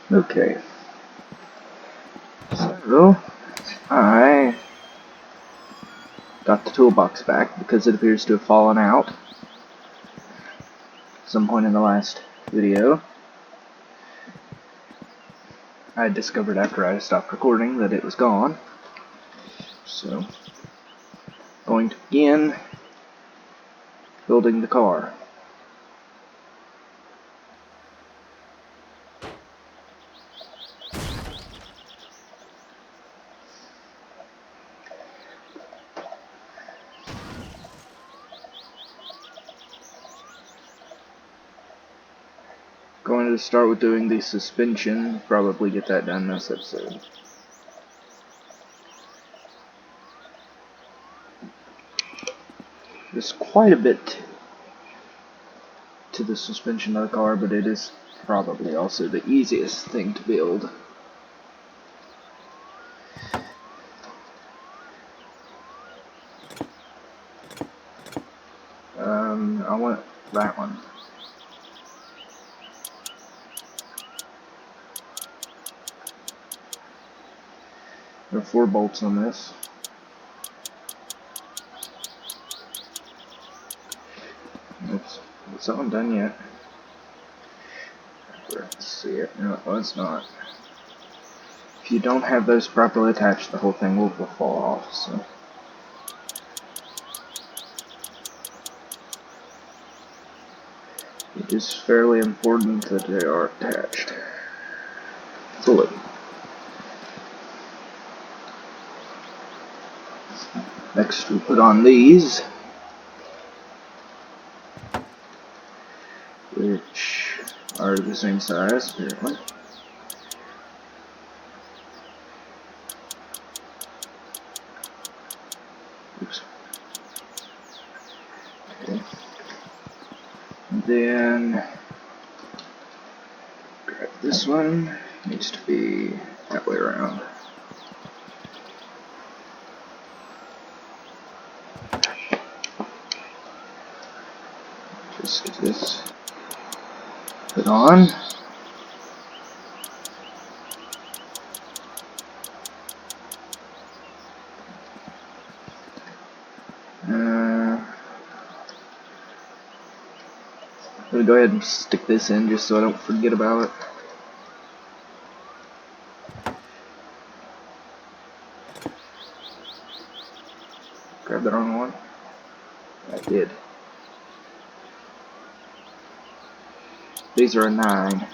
Okay, so I got the toolbox back because it appears to have fallen out at some point in the last video. I discovered after I stopped recording that it was gone, so going to begin building the car. Going to start with doing the suspension, probably get that done this episode. There's quite a bit to the suspension of the car, but it is probably also the easiest thing to build. I want that one. There are 4 bolts on this. Oops, is that one done yet? Let's see it. No, it's not. If you don't have those properly attached, the whole thing will fall off. So. It is fairly important that they are attached fully. Next we put on these, which are the same size apparently. Oops. Okay. And then grab this one. Needs to be that way around. Just get this put on. I'm gonna go ahead and stick this in just so I don't forget about it. Grab the wrong one. I did. These are a 9.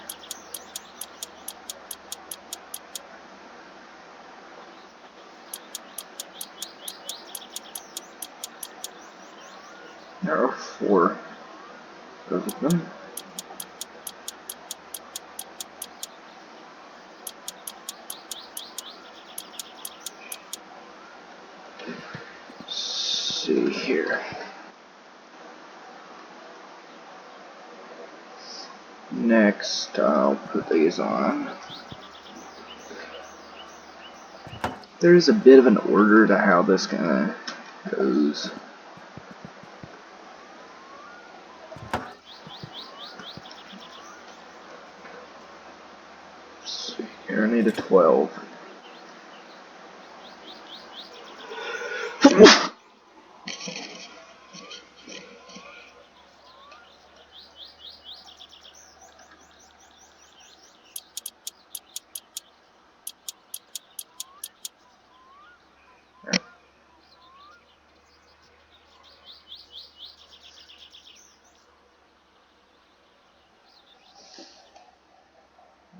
There are 4 of them. Let's see here. Next, I'll put these on. There's a bit of an order to how this kind of goes. Let's see here, I need a 12.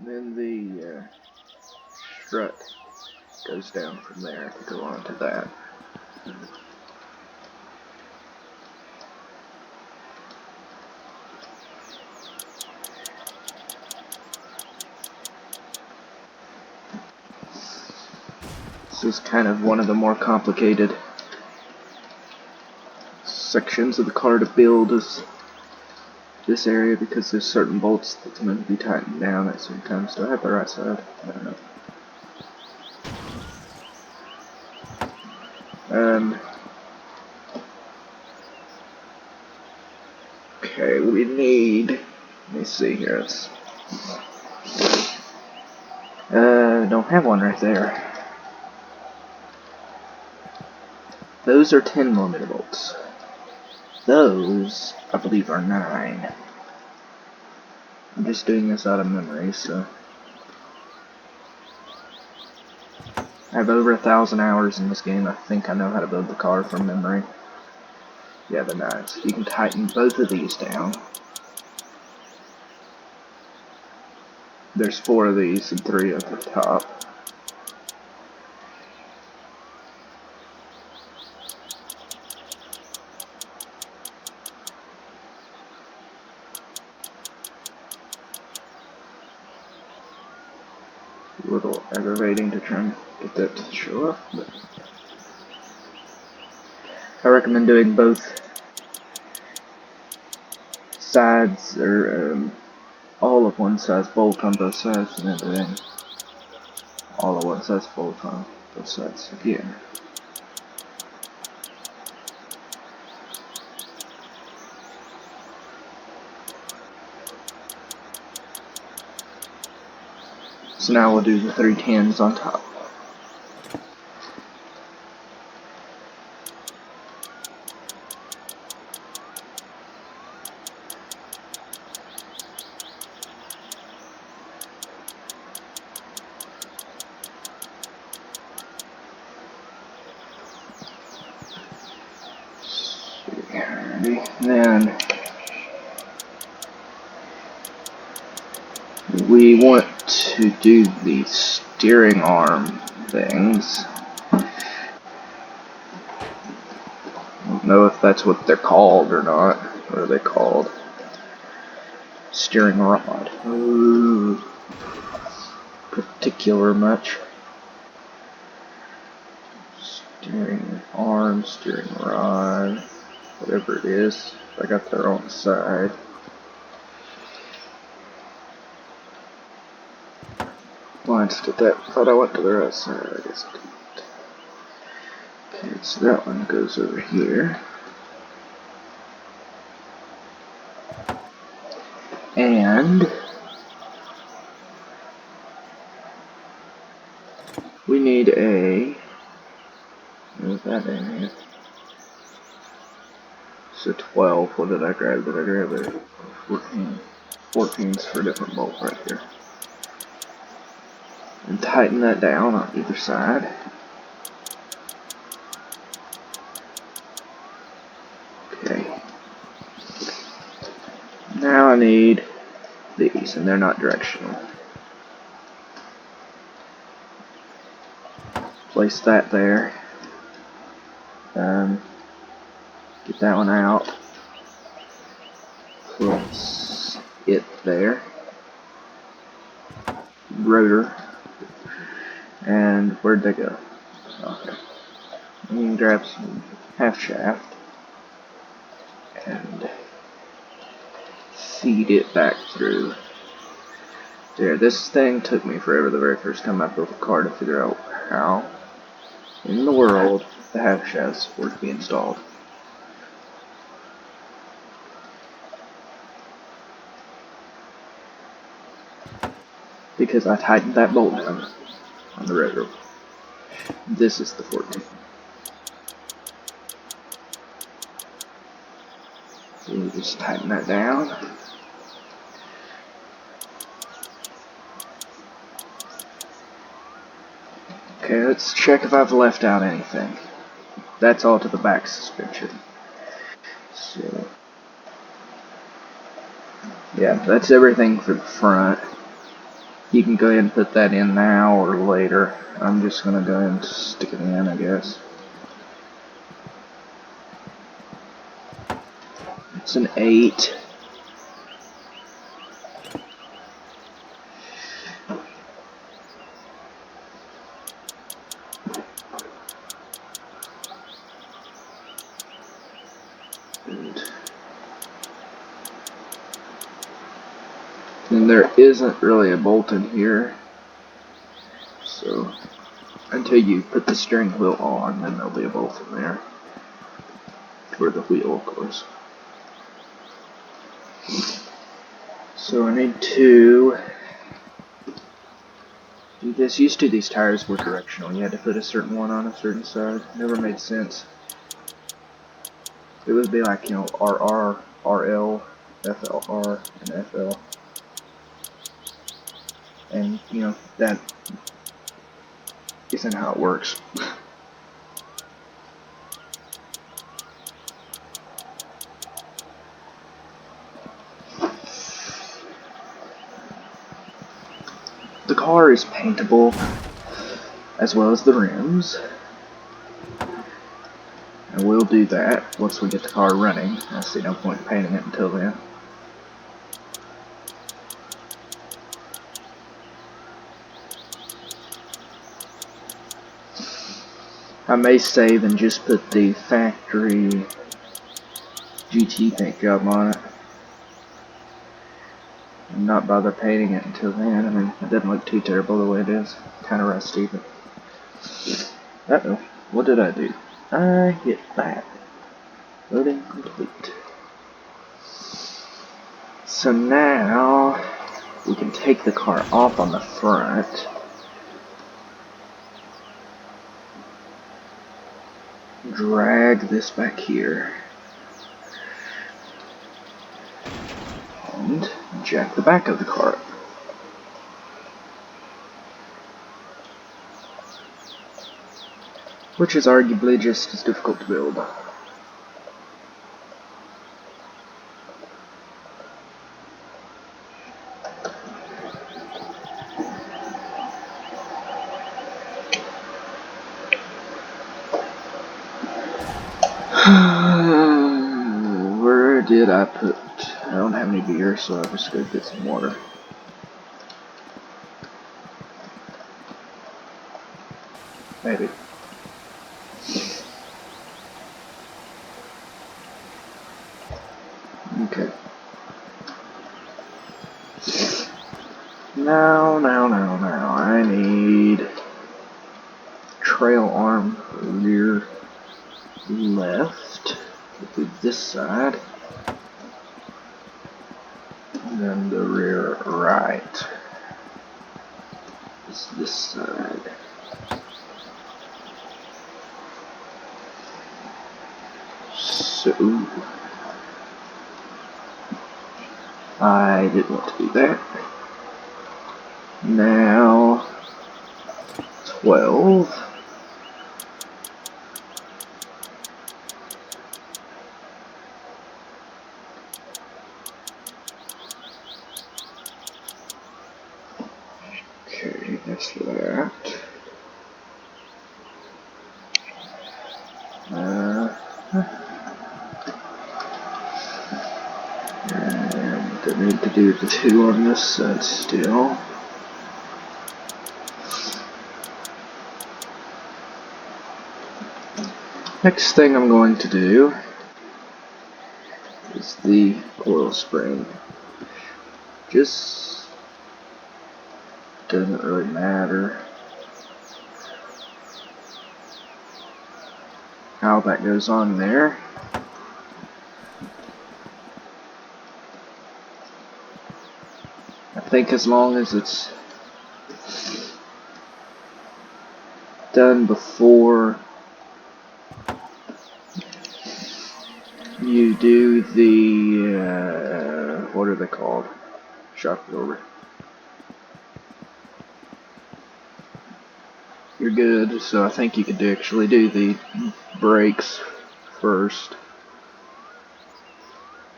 Then the strut goes down from there to go onto that. This is kind of one of the more complicated sections of the car to build, is this area, because there's certain bolts that's meant to be tightened down at certain times. Do I have the right side? I don't know. Okay, we need, let me see here. Don't have one right there. Those are 10mm bolts. Those, I believe, are 9. I'm just doing this out of memory, so. I have over 1,000 hours in this game. I think I know how to build the car from memory. Yeah, the 9s. You can tighten both of these down. There's 4 of these and 3 at the top. A little aggravating to try and get that to show up, but I recommend doing both sides, or all of one size bolt on both sides, and then doing all of one size bolt on both sides again. So now we'll do the 310s on top. Then we want to do the steering arm things. I don't know if that's what they're called or not. What are they called? Steering rod. Ooh. Particular much. Steering arm, steering rod, whatever it is. I got the wrong side. Well, I just did that. Thought I went to the right side. I guess I didn't. Okay, so that one goes over here. And we need a. Where's that in? So 12. What did I grab? Did I grab a 14? 14's for a different bolt right here. And tighten that down on either side. Okay. Now I need these, and they're not directional. Place that there. Get that one out. Place it there. Rotor. And where'd they go? Okay. You can grab some half shaft and feed it back through. There, this thing took me forever the very first time I built a car to figure out how in the world the half shafts were to be installed. Because I tightened that bolt down on the rotor. This is the 14. So you just tighten that down. Okay, let's check if I've left out anything. That's all to the back suspension. So, yeah, that's everything for the front. You can go ahead and put that in now or later. I'm just going to go ahead and stick it in, I guess. It's an 8. And there isn't really a bolt in here. So, until you put the steering wheel on, then there'll be a bolt in there. For the wheel, of course. So I need to This used to, these tires were directional. You had to put a certain one on a certain side. Never made sense. It would be like, you know, RR, RL, FLR, and FL. And, you know, that isn't how it works. The car is paintable, as well as the rims. And we'll do that once we get the car running. I see no point in painting it until then. I may save and just put the factory GT paint job on it. And not bother painting it until then. I mean, it doesn't look too terrible the way it is. Kind of rusty, but... Uh-oh. What did I do? I hit that. Loading complete. So now, we can take the car off on the front. Drag this back here. And jack the back of the car up. Which is arguably just as difficult to build. Where did I put? I don't have any beer, so I'm just gonna get some water. Maybe. Okay. Now, I need trail arm rear left. Do this side. And then the rear right. Is this side. So I didn't want to do that. Now 12. Okay, that's for that. And I need to do the 2 on this side still. Next thing I'm going to do is the coil spring. Just doesn't really matter how that goes on there. I think as long as it's done before you do the, what are they called? Shock absorber. You're good, so I think you could actually do the brakes first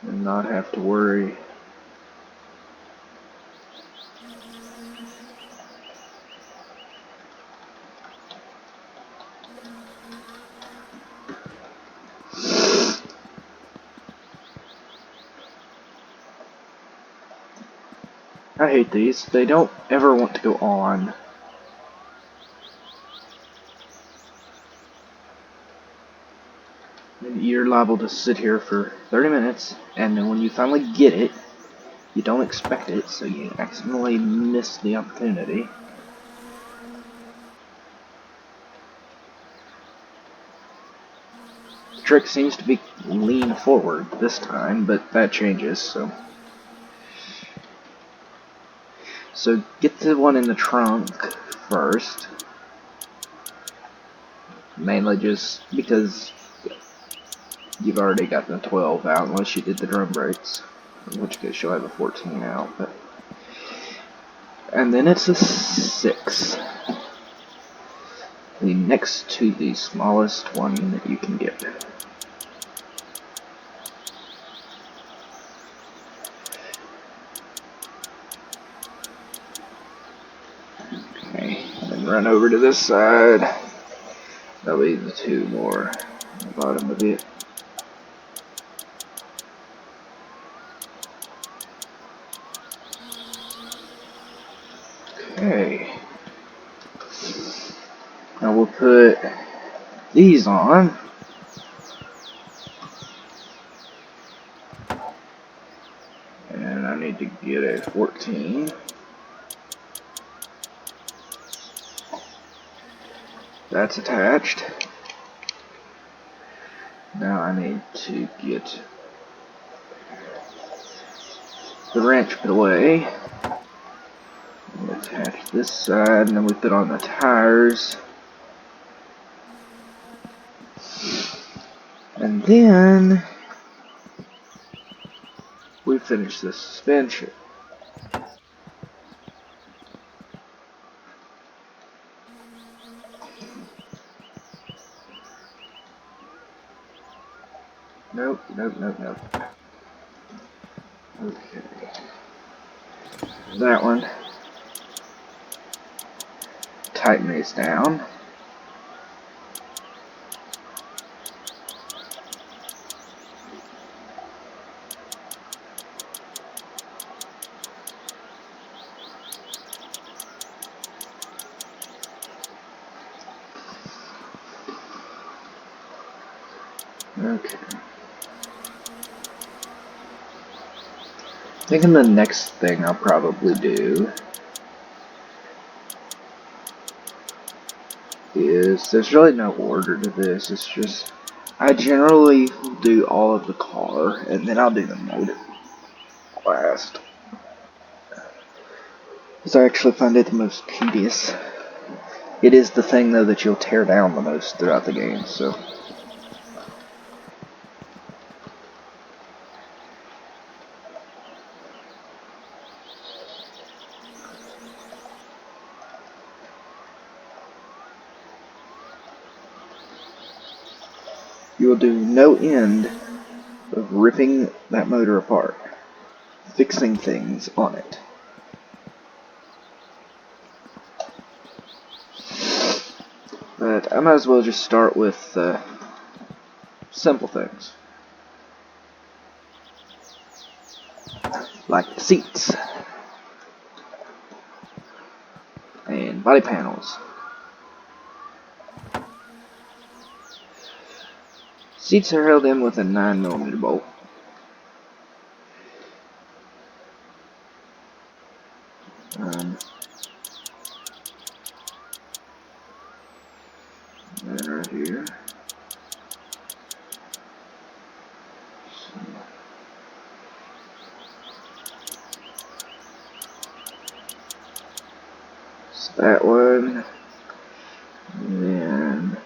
and not have to worry. I hate these. They don't ever want to go on. And you're liable to sit here for 30 minutes, and then when you finally get it, you don't expect it, so you accidentally miss the opportunity. The trick seems to be lean forward this time, but that changes, so... So get the one in the trunk first. Mainly just because you've already got the 12 out, unless you did the drum brakes, in which case you'll have a 14 out. But and then it's a 6. The next to the smallest one that you can get. Okay, and then run over to this side. That'll be the 2 more on the bottom of it. Okay. Now we'll put these on. And I need to get a 14. That's attached. Now I need to get the wrench put away. We'll attach this side, and then we put on the tires. And then we finish the suspension. Nope. Okay. That one. Tighten these down. Okay. I think the next thing I'll probably do is, there's really no order to this, it's just, I generally do all of the car, and then I'll do the motor last. Because I actually find it the most tedious. It is the thing, though, that you'll tear down the most throughout the game, so. You will do no end of ripping that motor apart, fixing things on it. But I might as well just start with simple things. Like the seats. And body panels. Seats are held in with a 9mm bolt. And right here. So that one. And then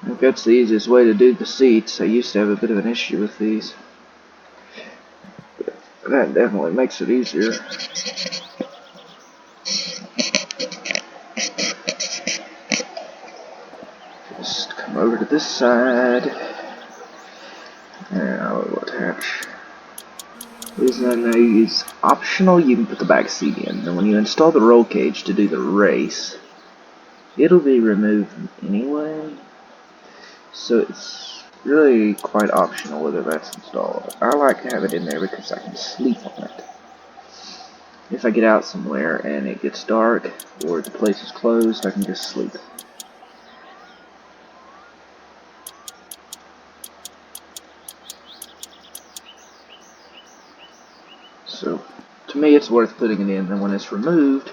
I think that's the easiest way to do the seats. I used to have a bit of an issue with these. But that definitely makes it easier. Just come over to this side. And I will attach. The reason I know is optional, you can put the back seat in. And when you install the roll cage to do the race, it'll be removed anyway. So it's really quite optional whether that's installed. I like to have it in there because I can sleep on it. If I get out somewhere and it gets dark or the place is closed, I can just sleep. So to me it's worth putting it in, and when it's removed,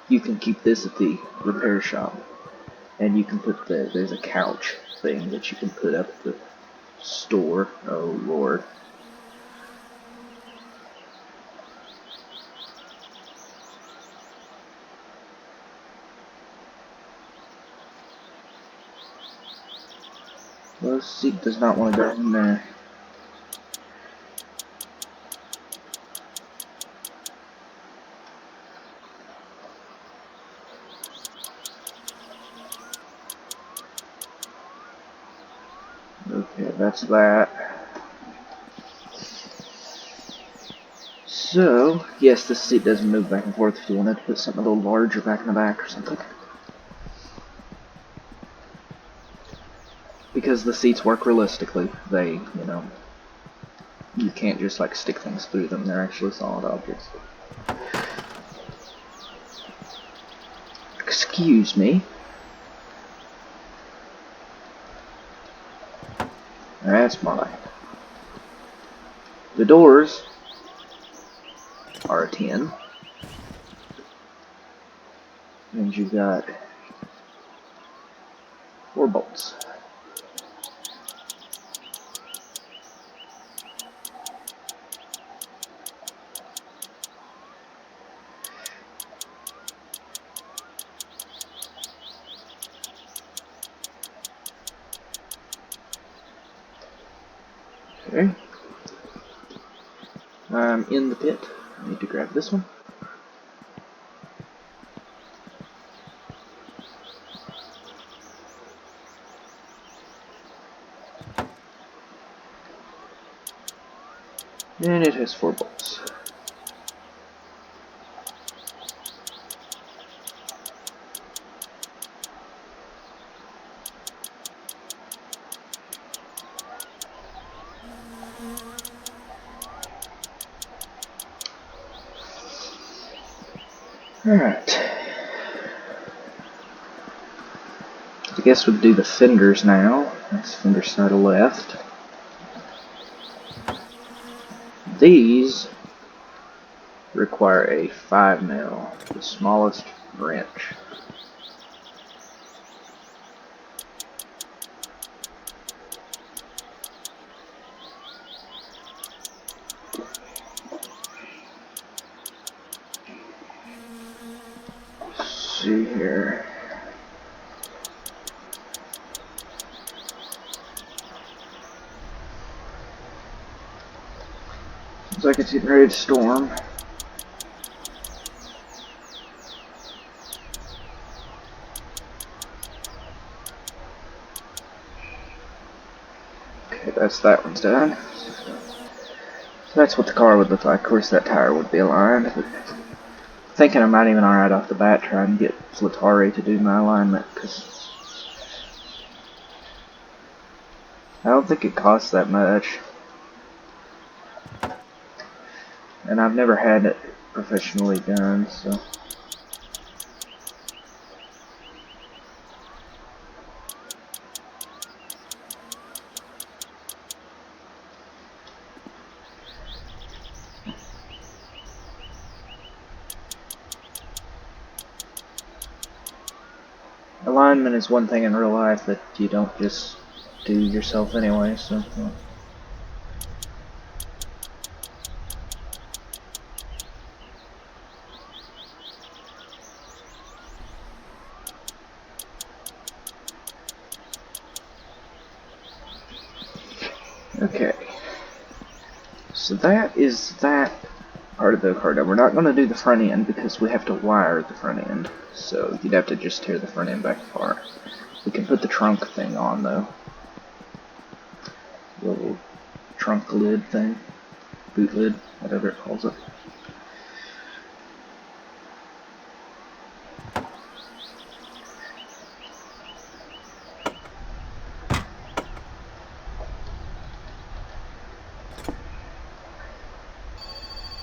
you can keep this at the repair shop. And you can put there's a couch thing that you can put up at the store. Oh Lord. The seat does not want to go in there. Okay, that's that. So, yes, this seat doesn't move back and forth if you wanted to put something a little larger back in the back or something. Because the seats work realistically, they, you know, you can't just like stick things through them, they're actually solid objects. Excuse me. That's mine. The doors are a 10. And you got 4 bolts. Okay. I'm in the pit. I need to grab this one. And it has 4 bolts. Alright. I guess we'll do the fenders now. That's fender side left. These require a 5mm, the smallest wrench. Let's see here. Looks like it's getting ready to storm. Okay, that's that one's done. So that's what the car would look like. Of course, that tire would be aligned. But thinking I might even alright off the bat try and get Flatari to do my alignment, because I don't think it costs that much. And I've never had it professionally done, so. Alignment is one thing in real life that you don't just do yourself anyway, so. Okay. So that is that part of the car done. We're not going to do the front end because we have to wire the front end. So you'd have to just tear the front end back apart. We can put the trunk thing on though. Little trunk lid thing. Boot lid, whatever it calls it.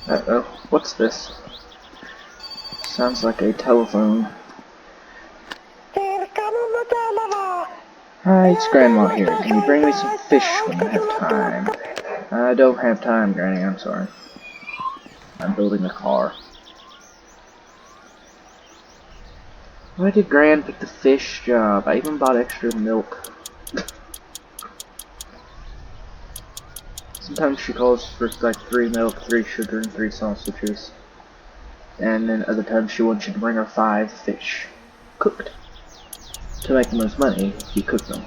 Uh-oh, what's this? Sounds like a telephone. Hi, it's Grandma here. Can you bring me some fish when you have time? I don't have time, Granny, I'm sorry. I'm building a car. Why did Gran pick the fish job? I even bought extra milk. Sometimes she calls for like 3 milk, 3 sugar, and 3 sausages. And then other times she wants you to bring her 5 fish. Cooked. To make the most money, you cook them.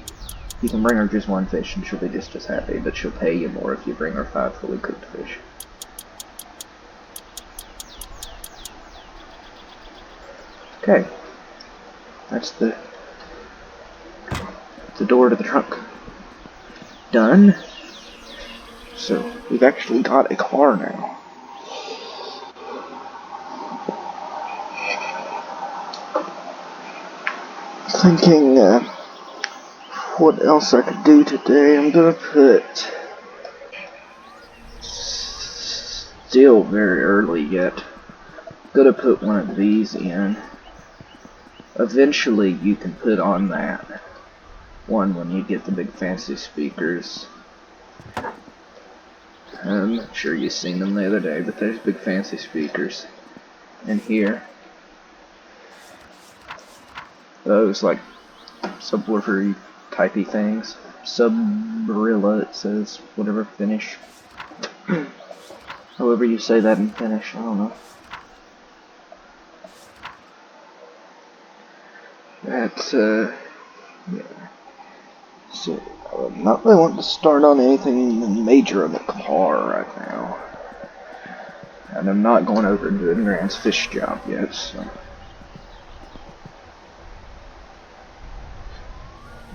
You can bring her just one fish and she'll be just as happy, but she'll pay you more if you bring her 5 fully cooked fish. Okay. That's the door to the trunk done. So we've actually got a car now. Thinking what else I could do today. I'm gonna put, still very early yet, gonna put one of these in. Eventually you can put on that one when you get the big fancy speakers. I'm not sure you've seen them the other day, but there's big fancy speakers in here. Those like subwoofer typey things. Subrilla, it says, whatever Finnish. However you say that in Finnish, I don't know. That's, yeah. So, I'm not really wanting to start on anything major in the car right now. And I'm not going over and doing Grant's fish job yet, so.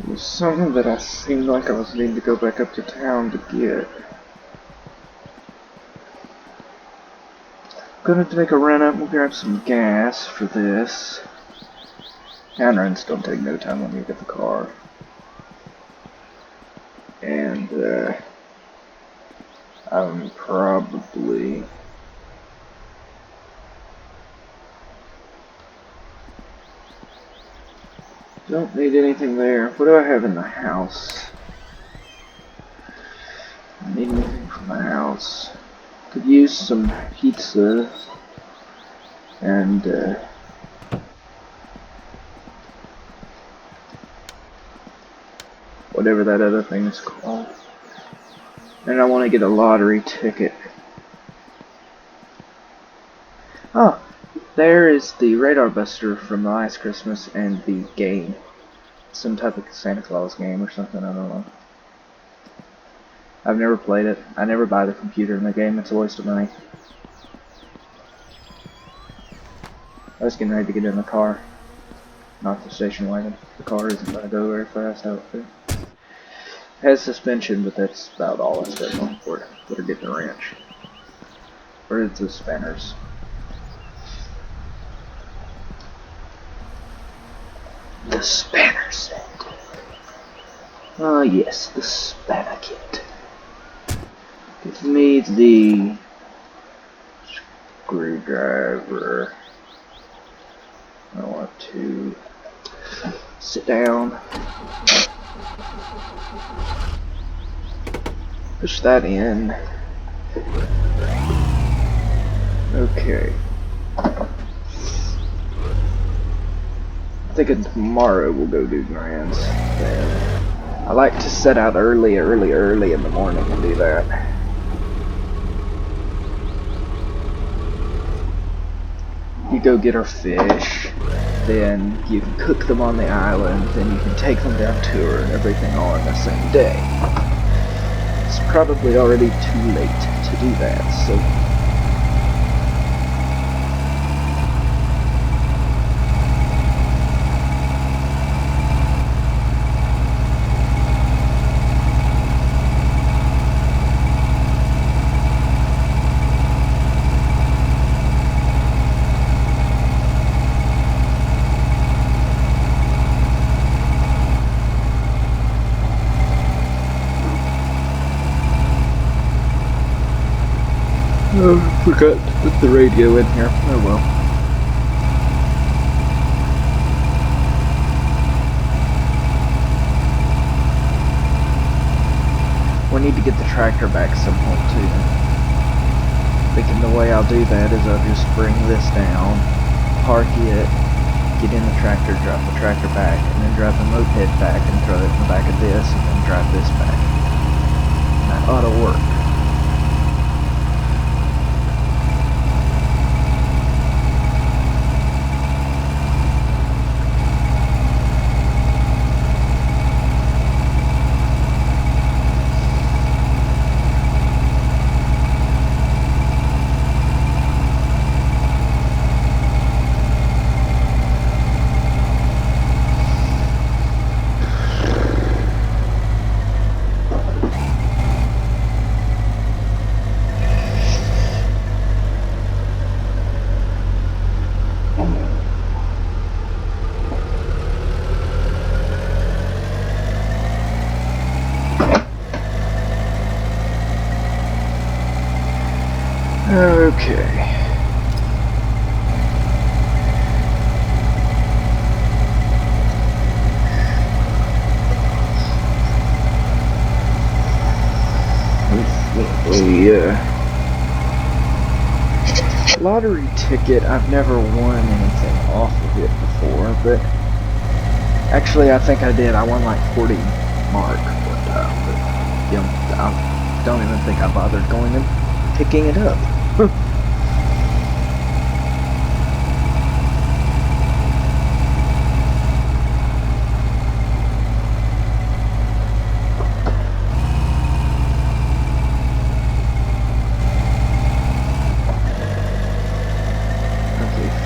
It was something that I seemed like I was needing to go back up to town to get. Gonna take a run up and grab some gas for this. And runs don't take no time when you get the car. And, I'm probably don't need anything there. What do I have in the house? I need anything from the house. Could use some pizza and whatever that other thing is called. And I want to get a lottery ticket. Oh, there is the Radar Buster from the last Christmas and the game. Some type of Santa Claus game or something, I don't know. I've never played it. I never buy the computer in the game, it's a waste of money. I was getting ready to get in the car. Not the station wagon. The car isn't going to go very fast, I don't think. It has suspension, but that's about all it's got going for it. Better get the wrench. Where's the spanners? The spanner set. Ah, yes, the spanner kit. Give me the screwdriver. I want to sit down. Push that in. Okay. I'm thinking tomorrow we'll go do Grant's. I like to set out early in the morning and do that. You go get our fish, then you can cook them on the island, then you can take them down to her and everything all in the same day. It's probably already too late to do that, so forgot to put the radio in here. Oh well. We need to get the tractor back some point too. Thinking the way I'll do that is I'll just bring this down, park it, get in the tractor, drop the tractor back, and then drive the moped back and throw it in the back of this, and then drive this back. That ought to work. Okay. Lottery ticket, I've never won anything off of it before, but actually I think I did. I won like 40 mark one time, but I don't even think I bothered going and picking it up.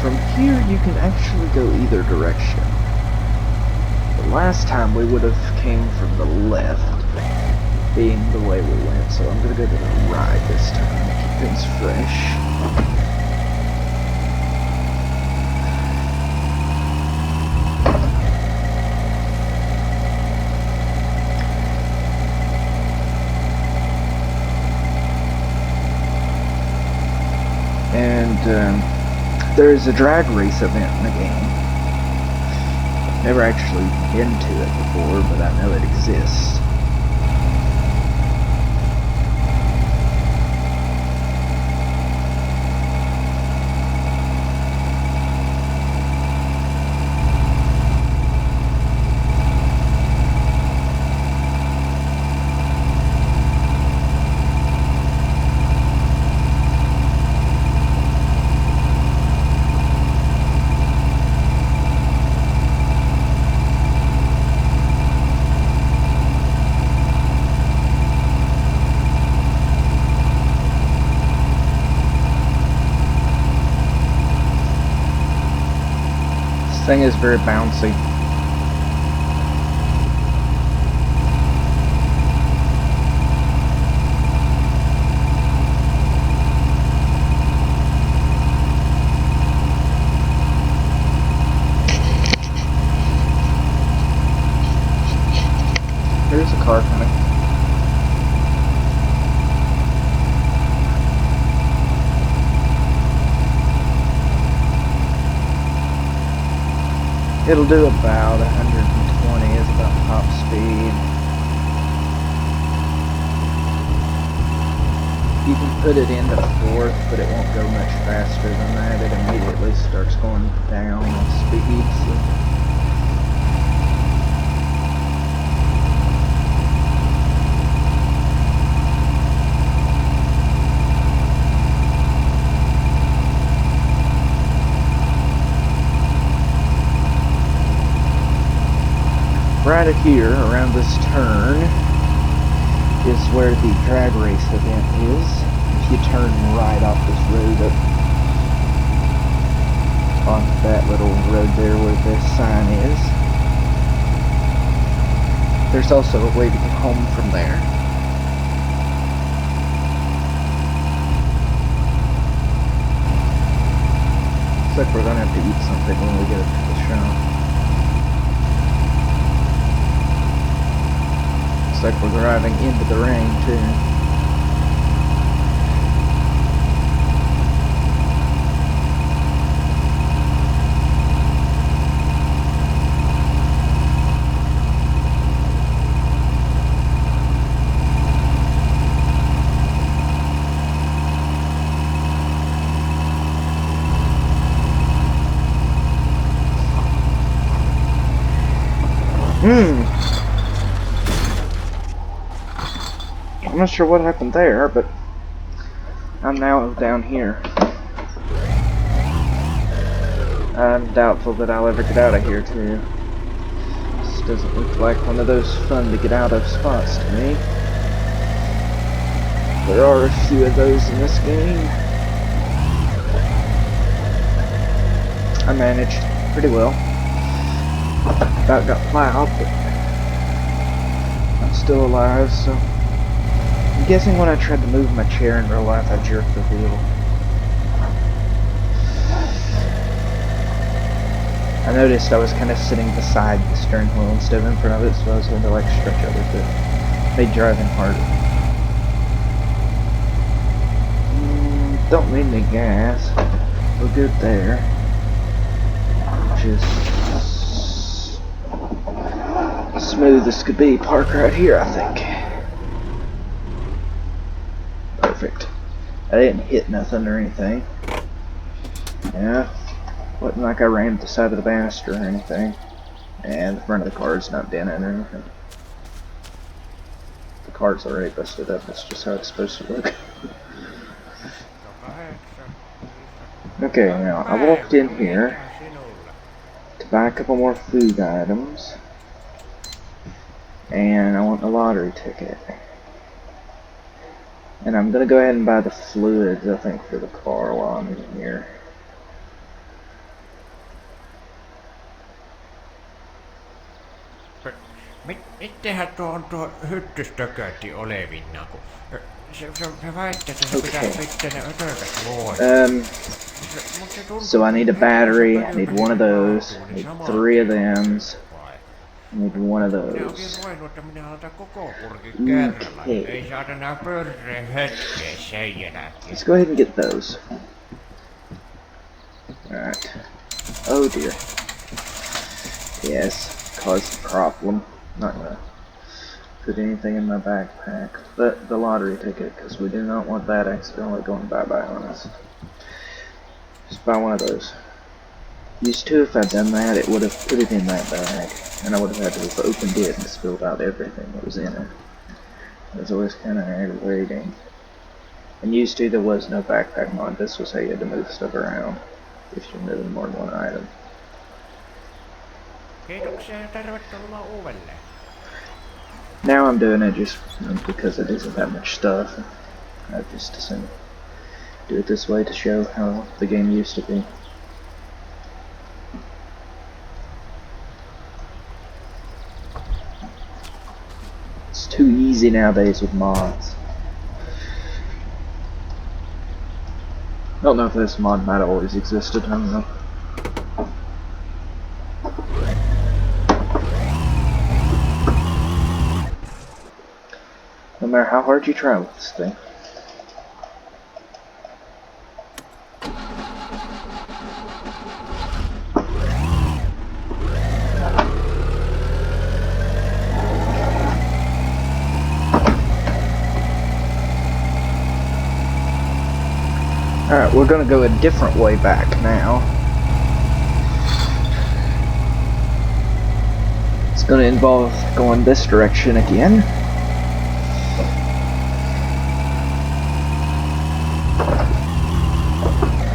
From here, you can actually go either direction. The last time we would have came from the left, being the way we went, so I'm gonna go to the right this time to keep things fresh. And, there is a drag race event in the game. Never actually been to it before, but I know it exists. This thing is very bouncy. There's a car coming. It'll do about 120 is about top speed. You can put it into fourth, but it won't go much faster than that. It immediately starts going down on speed. So. Right here, around this turn, is where the drag race event is. If you turn right off this road up on that little road there where the sign is. There's also a way to get home from there. Looks like we're gonna have to eat something when we get up to the shop. Like we're driving into the rain too. I'm not sure what happened there, but I'm now down here. I'm doubtful that I'll ever get out of here too. This doesn't look like one of those fun to get out of spots to me. There are a few of those in this game. I managed pretty well. About got plowed, but I'm still alive, so I'm guessing when I tried to move my chair in real life, I jerked the wheel. I noticed I was kind of sitting beside the steering wheel instead of in front of it, so I was going to like stretch out with it. Made driving harder. Don't need any gas. We're good there. Just smooth as could be. Park right here, I think. Perfect. I didn't hit nothing or anything. Yeah. Wasn't like I ran the side of the banister or anything. And the front of the car is not dented or anything. The car's already busted up. That's just how it's supposed to look. Okay, now I walked in here to buy a couple more food items. And I want a lottery ticket. And I'm gonna go ahead and buy the fluids, I think, for the car while I'm in here. Mittehän tuo hyttystökötti olevinna, kun se väittää, että se pitää sitten ne ötökät luoda. So I need a battery, I need one of those, I need 3 of thems, I need one of Ne those. onkin ruvennut, että minä aloitan koko purkin kerralla. Ei saada enää pörreen hetkeä sen jälkeen. Let's go ahead and get those. Alright. Oh dear. Yes, caused a problem. Not gonna put anything in my backpack. But the lottery ticket, because we do not want that accidentally going bye-bye on us. Just buy one of those. Used to, if I'd done that, it would have put it in that bag. And I would have had to have opened it and spilled out everything that was in it. It was always kind of aggravating. And used to, there was no backpack mod. This was how you had to move stuff around if you're moving more than one item. Kiitoksia ja tervetuloa uudelleen. Now I'm doing it just because it isn't that much stuff. I just assume do it this way to show how the game used to be. It's too easy nowadays with mods. I don't know if this mod might have always existed, I don't know. No matter how hard you try with this thing. Alright, we're gonna go a different way back now. It's gonna involve going this direction again.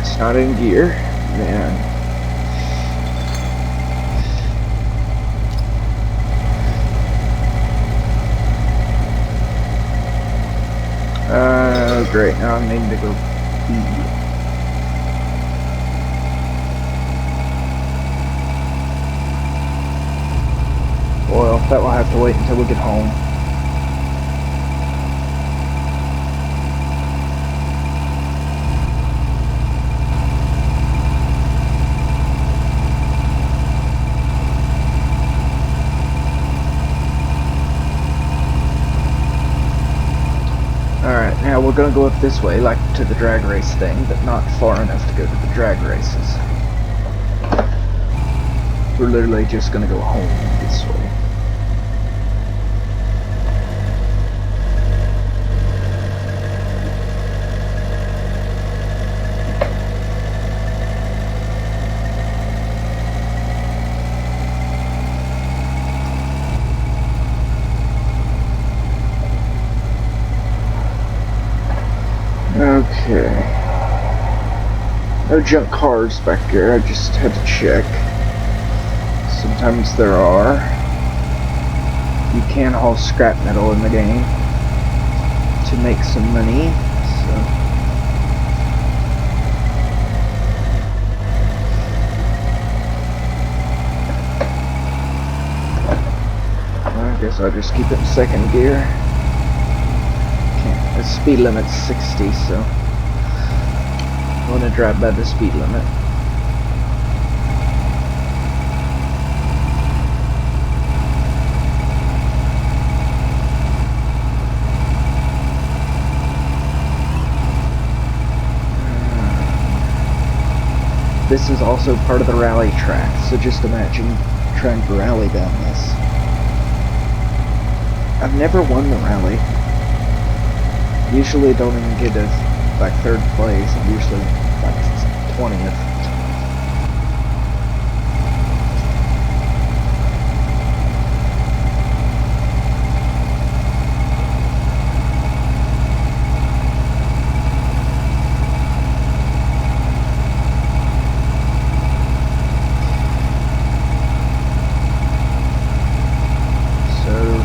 It's not in gear, man. Great, now I'm needing to go B. Well, that will have to wait until we get home. Alright, now we're gonna go up this way, like to the drag race thing, but not far enough to go to the drag races. We're literally just gonna go home this way. Okay. No junk cars back here, I just had to check. Sometimes there are. You can haul scrap metal in the game to make some money, so. I guess I'll just keep it in second gear. The speed limit's 60, so I'm gonna drive by the speed limit. this is also part of the rally track, so just imagine trying to rally down this. I've never won the rally. Usually don't even get to like 3rd place, I'm usually like 20th.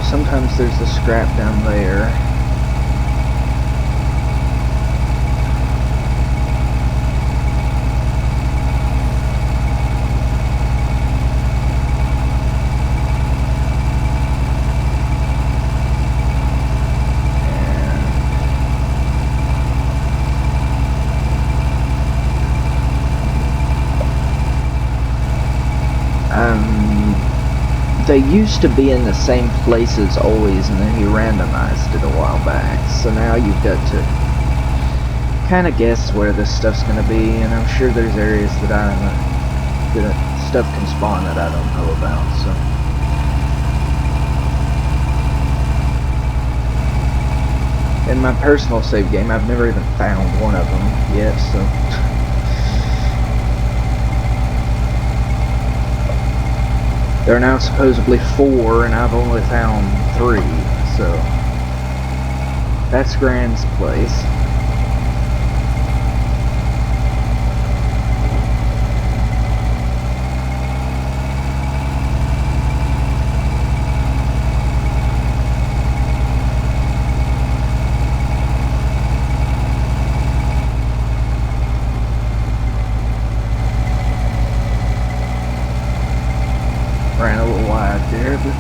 Sometimes there's the scrap down there. They used to be in the same places always, and then he randomized it a while back. So now you've got to kind of guess where this stuff's going to be, and I'm sure there's areas that that stuff can spawn that I don't know about. So in my personal save game, I've never even found one of them yet. So. There are now supposedly 4, and I've only found 3, so that's Grand's place. Ran a little wide there, but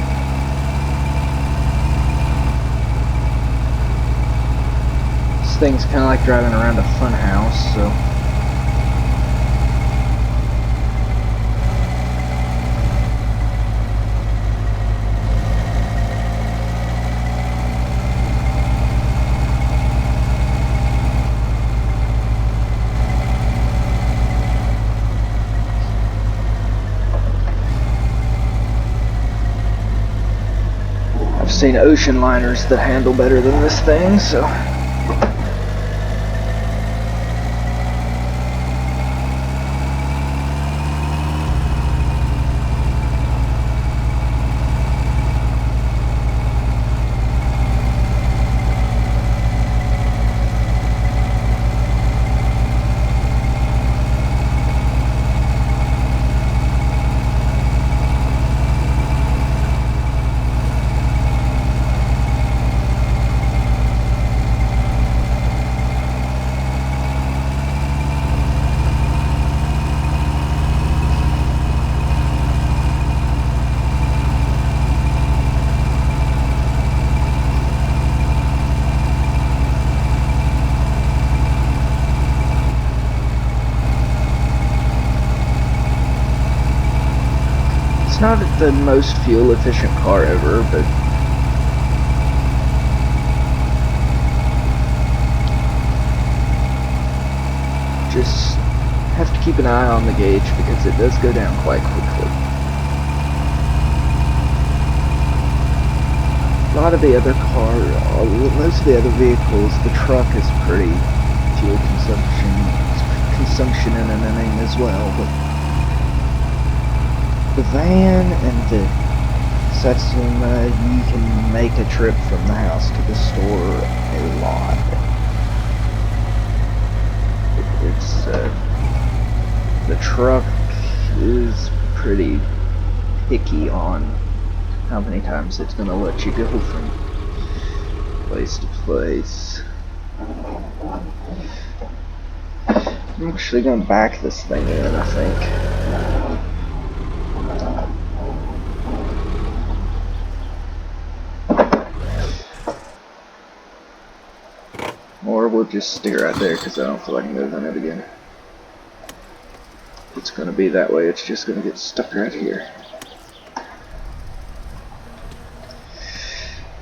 this thing's kind of like driving around a fun house, so I've seen ocean liners that handle better than this thing, so it's not the most fuel efficient car ever, but just have to keep an eye on the gauge because it does go down quite quickly. A lot of the other most of the other vehicles, the truck is pretty fuel consumption in a name as well, but the van and the Satsuma, you can make a trip from the house to the store a lot. It's the truck is pretty picky on how many times it's going to let you go from place to place. I'm actually going to back this thing in, I think. Or we'll just stay right there because I don't feel like moving it again. If it's going to be that way, it's just going to get stuck right here.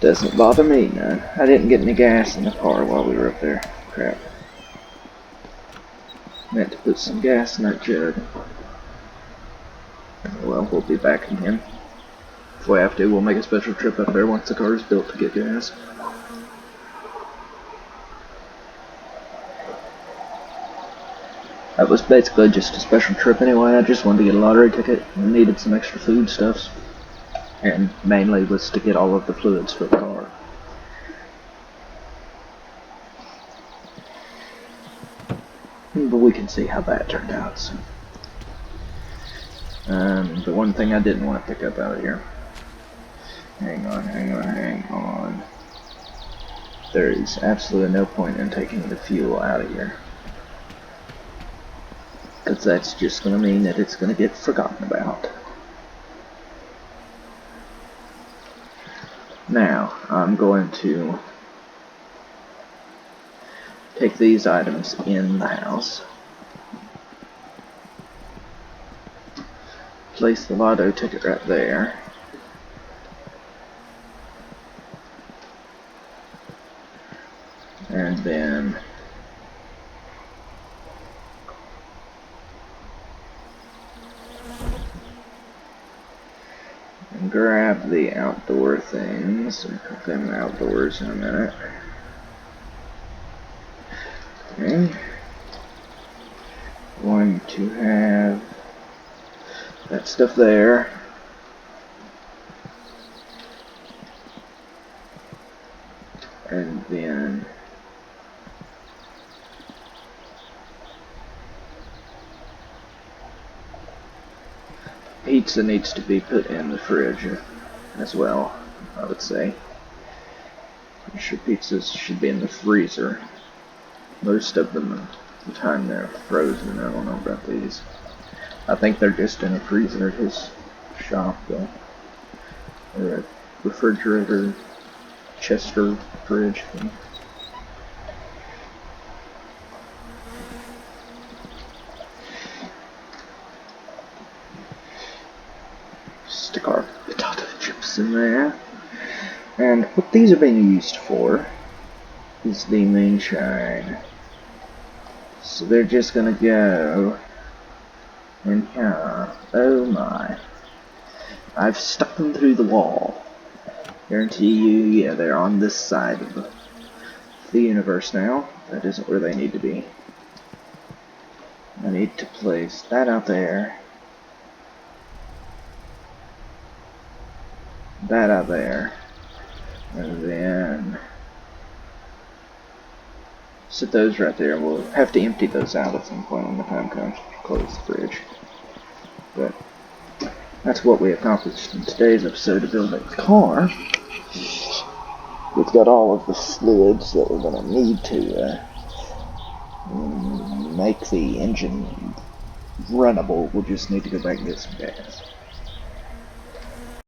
Doesn't bother me none. I didn't get any gas in the car while we were up there. Crap. Meant to put some gas in that jug. Well, we'll be back again. If we have to, we'll make a special trip up there once the car is built to get gas. That was basically just a special trip anyway. I just wanted to get a lottery ticket and needed some extra foodstuffs. And mainly was to get all of the fluids for the car. But we can see how that turned out. So. The one thing I didn't want to pick up out of here. Hang on. There is absolutely no point in taking the fuel out of here. Because that's just going to mean that it's going to get forgotten about. Now, I'm going to take these items in the house. Place the lotto ticket right there. And then grab the outdoor things and put them outdoors in a minute. Okay. Going to have that stuff there. And then pizza needs to be put in the fridge as well, I would say. I'm sure pizzas should be in the freezer. Most of them, the time they're frozen. I don't know about these. I think they're just in a freezer at his shop, though. Or a refrigerator, Chester fridge thing. Stick our potato chips in there. And what these are being used for is the moonshine. So they're just gonna go in here. Oh my. I've stuck them through the wall. Guarantee you, yeah, they're on this side of the universe now. That isn't where they need to be. I need to place that out there. That out there. And then set those right there. We'll have to empty those out at some point when the time comes to close the fridge. But that's what we accomplished in today's episode of Building the Car. We've got all of the fluids that we're going to need to make the engine runnable. We'll just need to go back and get some gas.